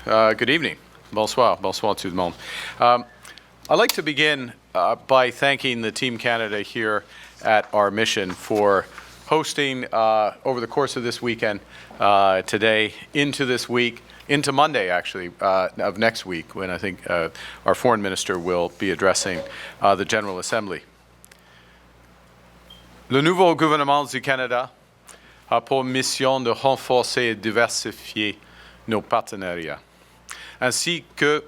Good evening. Bonsoir. Bonsoir tout le monde. I'd like to begin by thanking the Team Canada here at our mission for hosting over the course of this weekend, today, into this week, into Monday, actually, of next week, when I think our Foreign Minister will be addressing the General Assembly. Le nouveau gouvernement du Canada a pour mission de renforcer et diversifier nos partenariats, ainsi que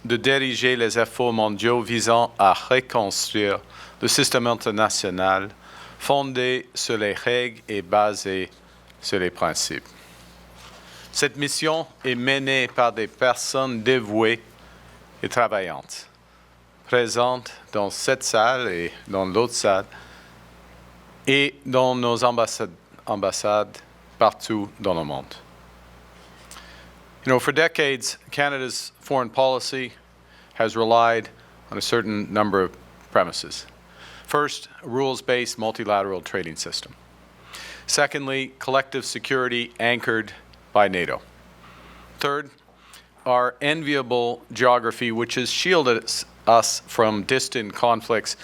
de diriger les efforts mondiaux visant à reconstruire le système international fondé sur les règles et basé sur les principes. Cette mission est menée par des personnes dévouées et travaillantes, présentes dans cette salle et dans l'autre salle, et dans nos ambassades partout dans le monde. You know, for decades, Canada's foreign policy has relied on a certain number of premises. First, a rules-based multilateral trading system. Secondly, collective security anchored by NATO. Third, our enviable geography, which has shielded us from distant conflicts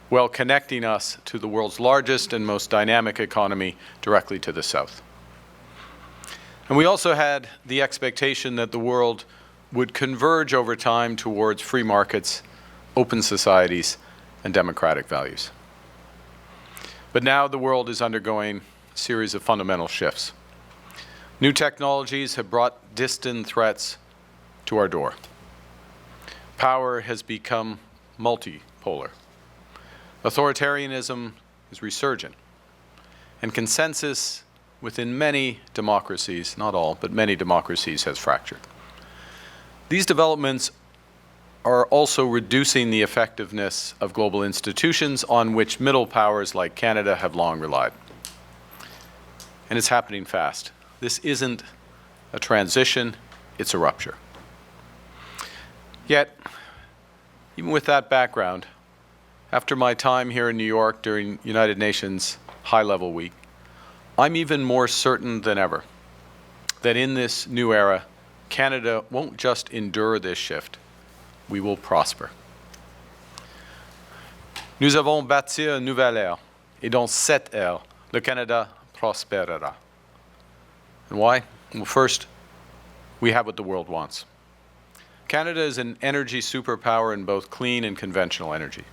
while connecting us to the world's largest and most dynamic economy directly to the south. And we also had the expectation that the world would converge over time towards free markets, open societies, and democratic values. But now the world is undergoing a series of fundamental shifts. New technologies have brought distant threats to our door. Power has become multipolar. Authoritarianism is resurgent, and consensus within many democracies, not all, but many democracies, has fractured. These developments are also reducing the effectiveness of global institutions on which middle powers like Canada have long relied. And it's happening fast. This isn't a transition, it's a rupture. Yet, even with that background, after my time here in New York during United Nations High-Level Week, I'm even more certain than ever that in this new era, Canada won't just endure this shift, we will prosper. Nous avons bâti une nouvelle ère, et dans cette ère, le Canada prospérera. And why? Well, first, we have what the world wants. Canada is an energy superpower in both clean and conventional energy.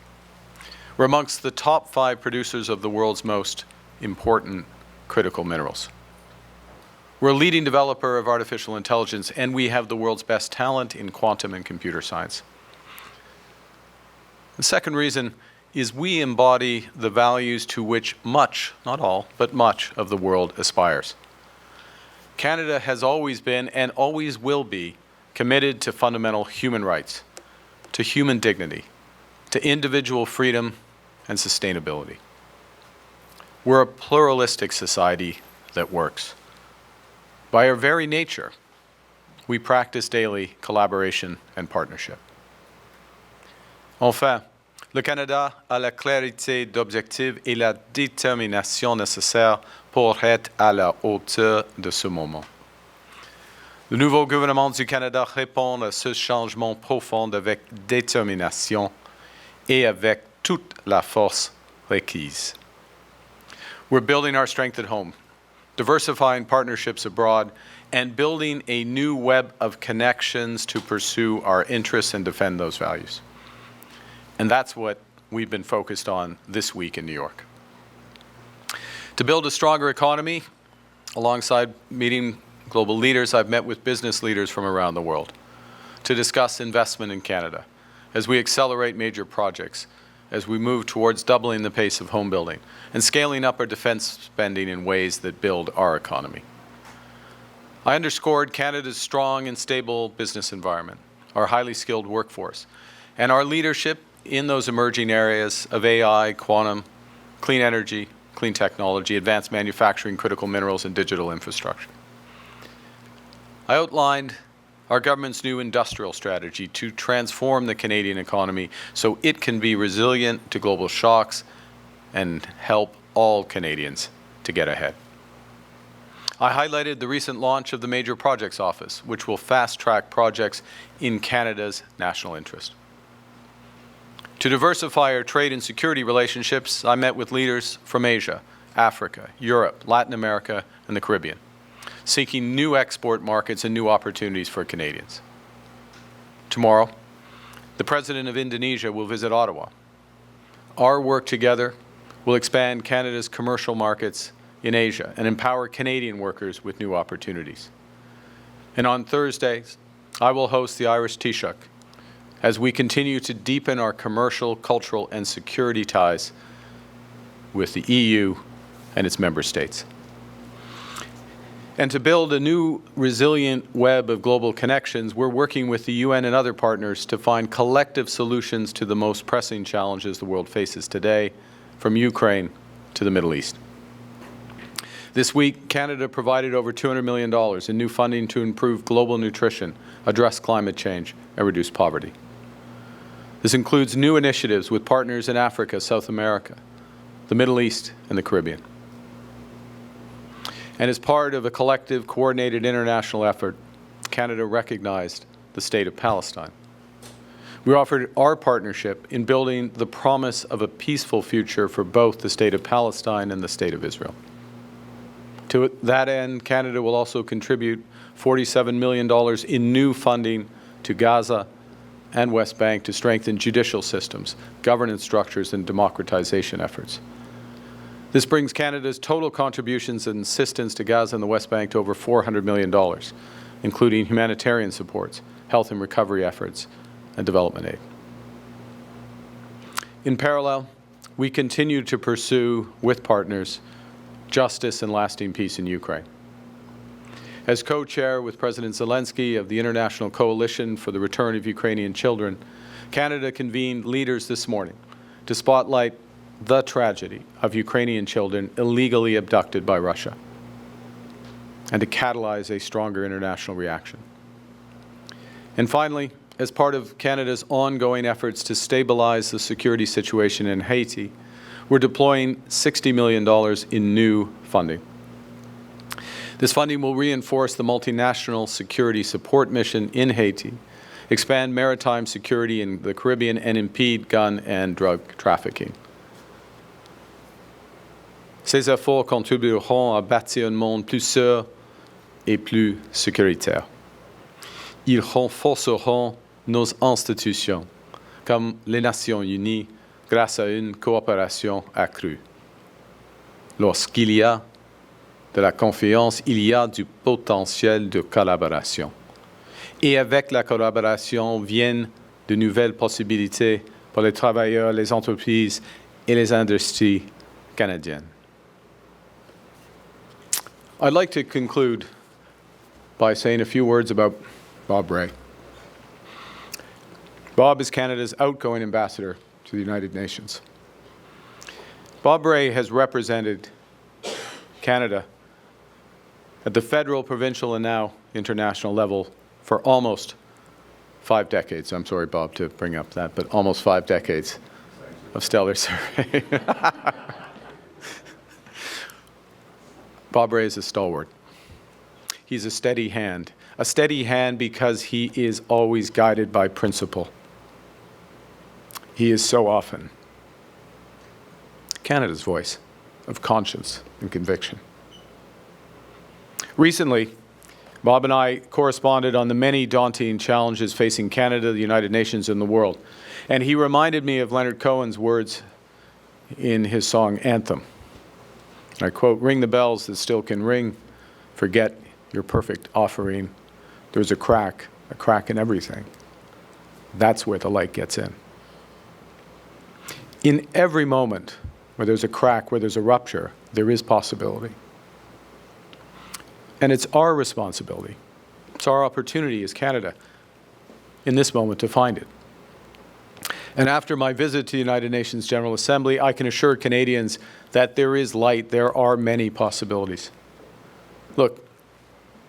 We're amongst the top 5 producers of the world's most important critical minerals. We're a leading developer of artificial intelligence, and we have the world's best talent in quantum and computer science. The second reason is we embody the values to which much, not all, but much of the world aspires. Canada has always been and always will be committed to fundamental human rights, to human dignity, to individual freedom and sustainability. We're a pluralistic society that works. By our very nature, we practice daily collaboration and partnership. Enfin, le Canada a la clarté d'objectifs et la détermination nécessaires pour être à la hauteur de ce moment. Le nouveau gouvernement du Canada répond à ce changement profond avec détermination et avec toute la force requise. We're building our strength at home, diversifying partnerships abroad, and building a new web of connections to pursue our interests and defend those values. And that's what we've been focused on this week in New York. To build a stronger economy, alongside meeting global leaders, I've met with business leaders from around the world to discuss investment in Canada as we accelerate major projects, as we move towards doubling the pace of home building and scaling up our defense spending in ways that build our economy. I underscored Canada's strong and stable business environment, our highly skilled workforce, and our leadership in those emerging areas of AI, quantum, clean energy, clean technology, advanced manufacturing, critical minerals, and digital infrastructure. I outlined our government's new industrial strategy to transform the Canadian economy so it can be resilient to global shocks and help all Canadians to get ahead. I highlighted the recent launch of the Major Projects Office, which will fast-track projects in Canada's national interest. To diversify our trade and security relationships, I met with leaders from Asia, Africa, Europe, Latin America, and the Caribbean, seeking new export markets and new opportunities for Canadians. Tomorrow, the President of Indonesia will visit Ottawa. Our work together will expand Canada's commercial markets in Asia and empower Canadian workers with new opportunities. And on Thursdays, I will host the Irish Taoiseach as we continue to deepen our commercial, cultural, and security ties with the EU and its member states. And to build a new resilient web of global connections, we're working with the UN and other partners to find collective solutions to the most pressing challenges the world faces today, from Ukraine to the Middle East. This week, Canada provided over $200 million in new funding to improve global nutrition, address climate change, and reduce poverty. This includes new initiatives with partners in Africa, South America, the Middle East, and the Caribbean. And as part of a collective, coordinated international effort, Canada recognized the State of Palestine. We offered our partnership in building the promise of a peaceful future for both the State of Palestine and the State of Israel. To that end, Canada will also contribute $47 million in new funding to Gaza and West Bank to strengthen judicial systems, governance structures, and democratization efforts. This brings Canada's total contributions and assistance to Gaza and the West Bank to over $400 million, including humanitarian supports, health and recovery efforts, and development aid. In parallel, we continue to pursue, with partners, justice and lasting peace in Ukraine. As co-chair with President Zelensky of the International Coalition for the Return of Ukrainian Children, Canada convened leaders this morning to spotlight the tragedy of Ukrainian children illegally abducted by Russia and to catalyze a stronger international reaction. And finally, as part of Canada's ongoing efforts to stabilize the security situation in Haiti, we're deploying $60 million in new funding. This funding will reinforce the multinational security support mission in Haiti, expand maritime security in the Caribbean, and impede gun and drug trafficking. Ces efforts contribueront à bâtir un monde plus sûr et plus sécuritaire. Ils renforceront nos institutions, comme les Nations Unies, grâce à une coopération accrue. Lorsqu'il y a de la confiance, il y a du potentiel de collaboration. Et avec la collaboration viennent de nouvelles possibilités pour les travailleurs, les entreprises et les industries canadiennes. I'd like to conclude by saying a few words about Bob Rae. Bob is Canada's outgoing ambassador to the United Nations. Bob Rae has represented Canada at the federal, provincial, and now international level for almost 5 decades. I'm sorry, Bob, to bring up that, but almost 5 decades of stellar survey. Bob Rae is a stalwart. He's a steady hand because he is always guided by principle. He is so often Canada's voice of conscience and conviction. Recently, Bob and I corresponded on the many daunting challenges facing Canada, the United Nations, and the world. And he reminded me of Leonard Cohen's words in his song Anthem. I quote, "Ring the bells that still can ring. Forget your perfect offering. There's a crack in everything. That's where the light gets in." In every moment where there's a crack, where there's a rupture, there is possibility. And it's our responsibility, it's our opportunity as Canada in this moment to find it. And after my visit to the United Nations General Assembly, I can assure Canadians that there is light, there are many possibilities. Look,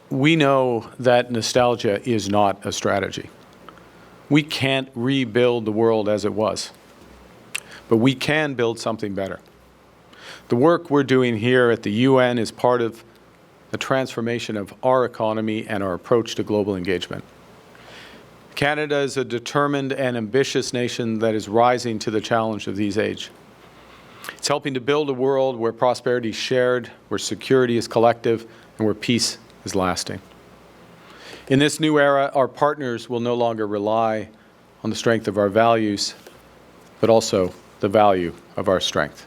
we know that nostalgia is not a strategy. We can't rebuild the world as it was, but we can build something better. The work we're doing here at the UN is part of the transformation of our economy and our approach to global engagement. Canada is a determined and ambitious nation that is rising to the challenge of these age. It's helping to build a world where prosperity is shared, where security is collective, and where peace is lasting. In this new era, our partners will no longer rely on the strength of our values, but also the value of our strength.